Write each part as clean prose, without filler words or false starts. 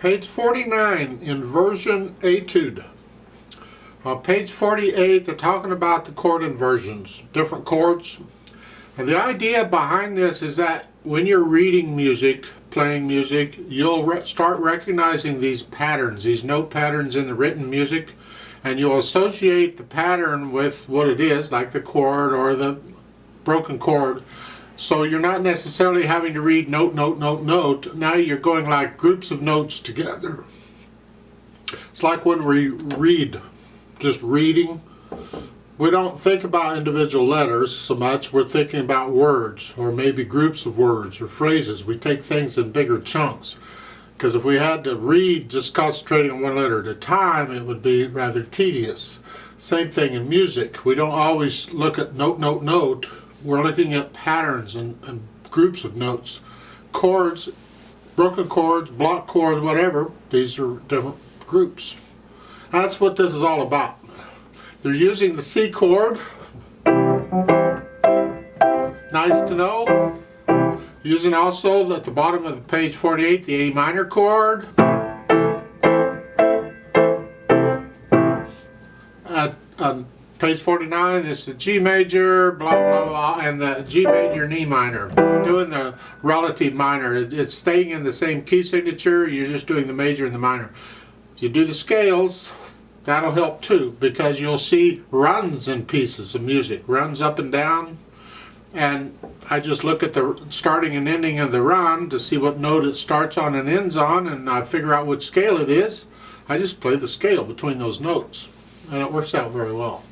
Page 49, Inversion Etude. On page 48, they're talking about the chord inversions, different chords. And the idea behind this is that when you're reading music, playing music, you'll start recognizing these patterns, these note patterns in the written music, and you'll associate the pattern with what it is, like the chord or the broken chord. So you're not necessarily having to read note, note, note, note. Now you're going like groups of notes together. It's like when we read, just reading, we don't think about individual letters so much. We're thinking about words, or maybe groups of words or phrases. We take things in bigger chunks. Because if we had to read just concentrating on one letter at a time, it would be rather tedious. Same thing in music. We don't always look at note, note, note. We're looking at patterns and groups of notes. Chords, broken chords, block chords, whatever, these are different groups. That's what this is all about. They're using the C chord. Nice to know. Using also at the bottom of the page 48 the A minor chord. On page 49 is the G major, blah blah blah, and the G major and E minor. Doing the relative minor. It's staying in the same key signature, you're just doing the major and the minor. If you do the scales, that'll help too, because you'll see runs in pieces of music, runs up and down, and I just look at the starting and ending of the run to see what note it starts on and ends on, and I figure out which scale it is. I just play the scale between those notes, and it works out very well.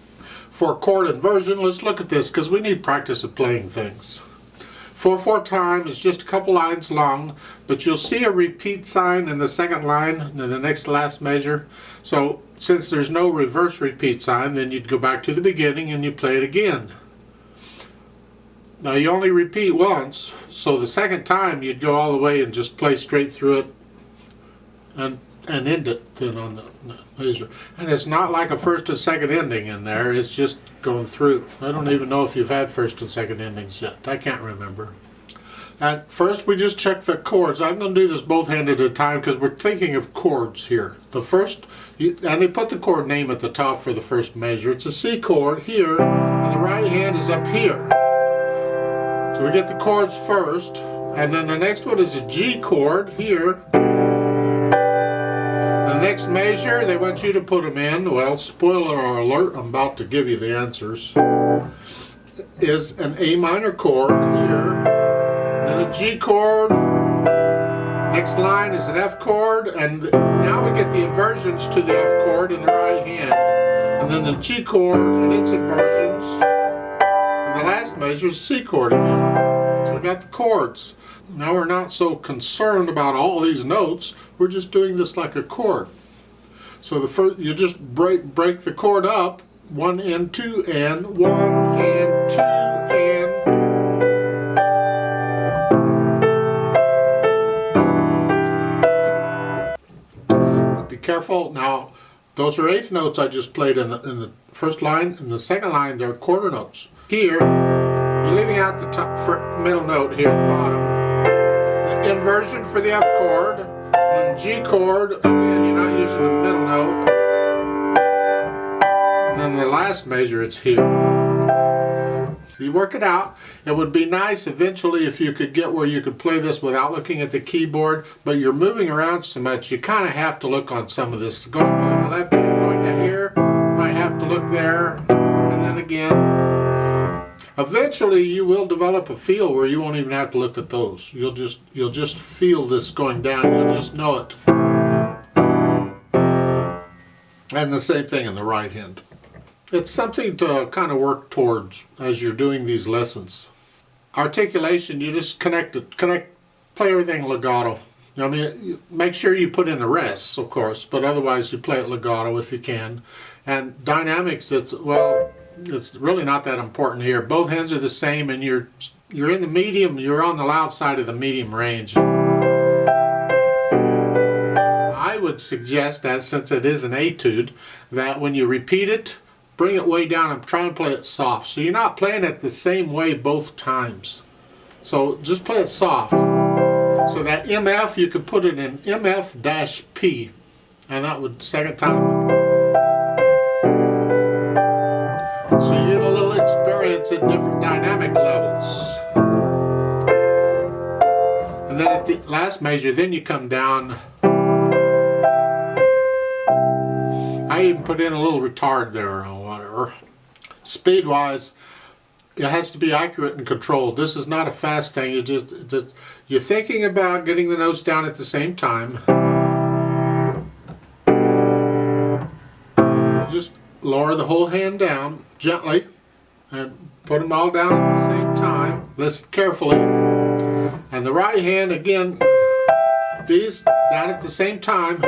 For chord inversion, let's look at this because we need practice of playing things. 4/4 time is just a couple lines long, but you'll see a repeat sign in the second line in the next last measure. So since there's no reverse repeat sign, then you'd go back to the beginning and you play it again. Now you only repeat once, so the second time you'd go all the way and just play straight through it and end it then on the measure. And it's not like a first and second ending in there, it's just going through. I don't even know if you've had first and second endings yet. I can't remember. At first we just check the chords. I'm going to do this both hand at a time because we're thinking of chords here. The first, and they put the chord name at the top for the first measure. It's a C chord here, and the right hand is up here. So we get the chords first, and then the next one is a G chord here. The next measure, they want you to put them in. Well, spoiler alert, I'm about to give you the answers. Is an A minor chord here, then a G chord. Next line is an F chord, and now we get the inversions to the F chord in the right hand, and then the G chord and its inversions, and the last measure is C chord again. So we got the chords. Now we're not so concerned about all these notes. We're just doing this like a chord. So the first, you just break the chord up, 1 and 2 and 1 and 2 and. But be careful. Now those are eighth notes I just played in the first line. In the second line they're quarter notes. Here you're leaving out the top middle note here at the bottom. Inversion for the F chord, and G chord, again you're not using the middle note, and then the last measure it's here. So you work it out. It would be nice eventually if you could get where you could play this without looking at the keyboard, but you're moving around so much you kind of have to look on some of this. Going on the left hand, going to here, might have to look there, and then again. Eventually you will develop a feel where you won't even have to look at those. You'll just feel this going down. You'll just know it. And the same thing in the right hand. It's something to kind of work towards as you're doing these lessons. Articulation, you just play everything legato. I mean, make sure you put in the rests, of course, but otherwise you play it legato if you can. And dynamics, it's really not that important here. Both hands are the same, and you're in the medium, you're on the loud side of the medium range. I would suggest that since it is an etude, that when you repeat it, bring it way down and try and play it soft. So you're not playing it the same way both times. So just play it soft. So that MF, you could put it in MF-P, and that would second time. So you get a little experience at different dynamic levels. And then at the last measure, then you come down. I even put in a little retard there or whatever. Speed-wise, it has to be accurate and controlled. This is not a fast thing. You just you're thinking about getting the notes down at the same time. You just lower the whole hand down gently and put them all down at the same time. Listen carefully. And the right hand, again, these down at the same time.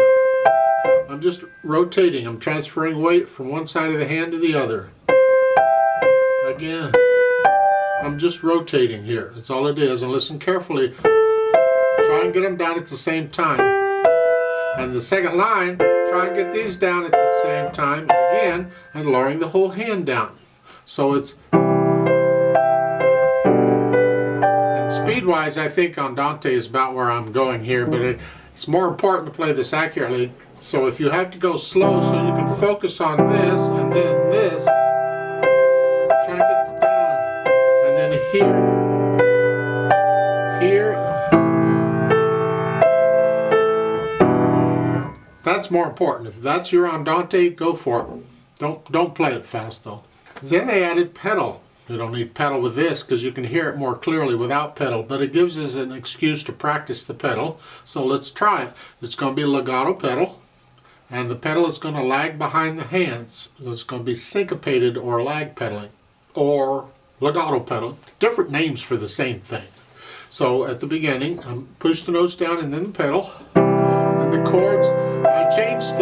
I'm just rotating. I'm transferring weight from one side of the hand to the other. Again, I'm just rotating here. That's all it is. And listen carefully. Try and get them down at the same time. And the second line, try and get these down at the same time again, and lowering the whole hand down. So it's, and speed-wise, I think Andante is about where I'm going here, but it's more important to play this accurately. So if you have to go slow so you can focus on this and then this, try and get this down. And then here, here. That's more important. If that's your Andante, go for it. Don't play it fast though. Then they added pedal. You don't need pedal with this because you can hear it more clearly without pedal, but it gives us an excuse to practice the pedal. So let's try it. It's going to be a legato pedal, and the pedal is going to lag behind the hands. So it's going to be syncopated or lag pedaling or legato pedal. Different names for the same thing. So at the beginning, push the notes down and then the pedal. And the chords, I changed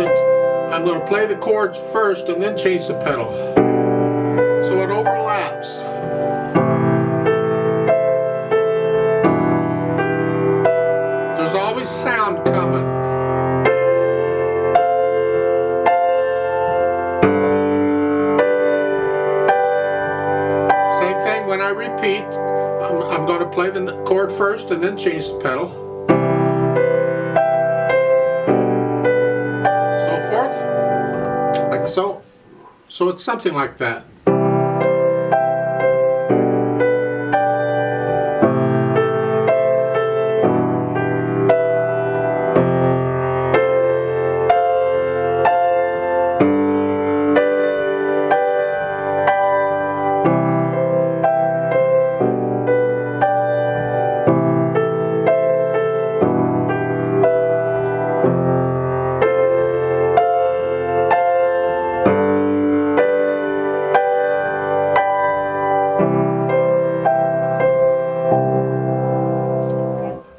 I'm going to play the chords first and then change the pedal. So it overlaps. There's always sound coming. Same thing when I repeat. I'm going to play the chord first and then change the pedal. So forth. Like so. So it's something like that.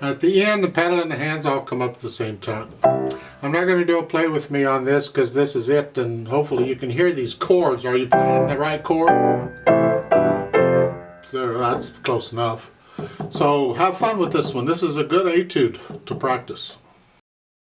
At the end, the pedal and the hands all come up at the same time. I'm not going to do a play with me on this because this is it, and hopefully you can hear these chords. Are you playing the right chord? So that's close enough. So have fun with this one. This is a good etude to practice.